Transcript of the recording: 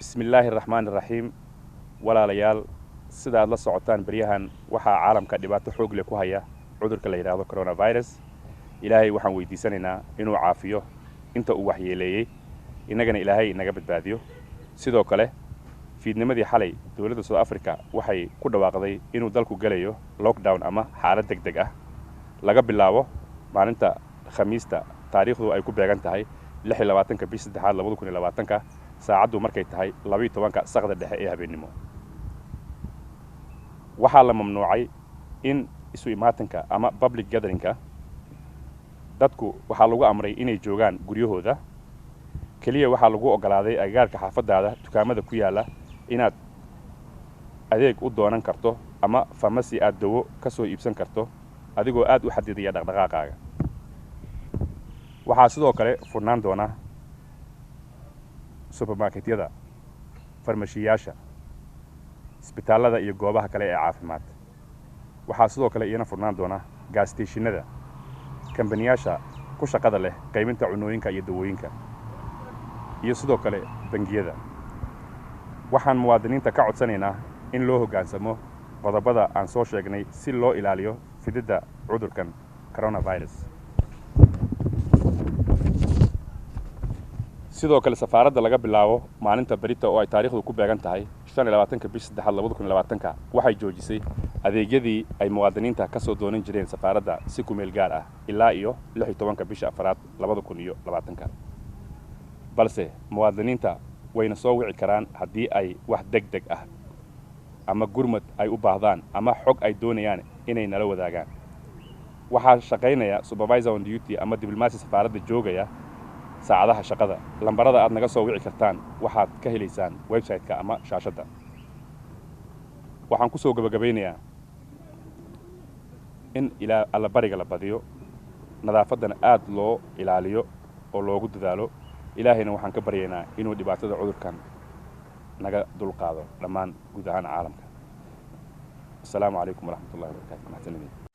بسم الله الرحمن الرحيم ولا ليال سيدا la socotaan bariyahan waxa caalamka dhibaato xoog leh ku haya cudurka la yiraahdo coronavirus ilaahay waxaan weydiisanaynaa inuu caafiyo inta uu waxyeeleeyay inagana ilaahay naga badbaadiyo sidoo kale fiidnimadii xalay dawladda South Africa waxay ku dhawaaqday inuu dalku galayo lockdown ama xaalad degdeg ah laga bilaabo maalinta Khamiista taariikhdu ay ku beegan tahay 26 bishii 3 2020 saacadu markay tahay 12 saqda dhexe ee habeenimo waxaa la mamnuucay in isu imaatanka ama public gatheringka dadku waxaa lagu amray inay joogaan guryahooda kaliya waxaa lagu ogolaaday agagaarka xaafadaada dukaamada ku yaala inaad adeeg u doonan karto ama pharmacy aad dawo ka soo iibsan karto adigoo aad u xadidaya dhaqdhaqaaqaaga waxaa sidoo kale furnaan doona supermarketyada farmashiyaasha isbitaalada iyo goobaha kale ee caafimaad waxaa sidoo kale iyana furnaan doona gas stationada kambaniyasha ku shaqada leh qaybinta cunooyinka iyo dawooyinka iyo sidoo kale bangiyada waxaan muwaadiniinta ka codsanaynaa in loo hoggaansamo qodobada aan soo sheegnay si loo ilaaliyo fididda cudurkan coronavirus sidoo kale safaaradda laga bilaabo maalinta berita oo ay taariikhdu ku beegan tahay 25 bishii 3 2020 waxay joojisay adeegyadii ay muwaadiniinta ka soo doonan jireen safaaradda si ku meel gaar ah ilaa iyo 16 bishii 4 2020 balse muwaadiniinta wayna soo wici karaan haddii ay wax degdeg ah ama gurmad ay u baahdaan ama xog ay doonayaan inay nala wadaagaan waxaa shaqaynaya supervisor on duty ama diblomaasi safaaradda joogaya saacadaha shaqada lambarada aad naga soo wici kartaan waxaad ka helaysaan website-ka ama shaashada waxaan ku soo gabagabeynayaa in ila alla bariga la badiyo nadaafadana aad loo ilaaliyo oo loogu dadaalo ilaahayna waxaan ka baryaynaa inuu dhibaatada cudurkan naga dulqaado dhammaan guud ahaan caalamka assalaamu calaykum waraxmatullaahi wabarakaatuh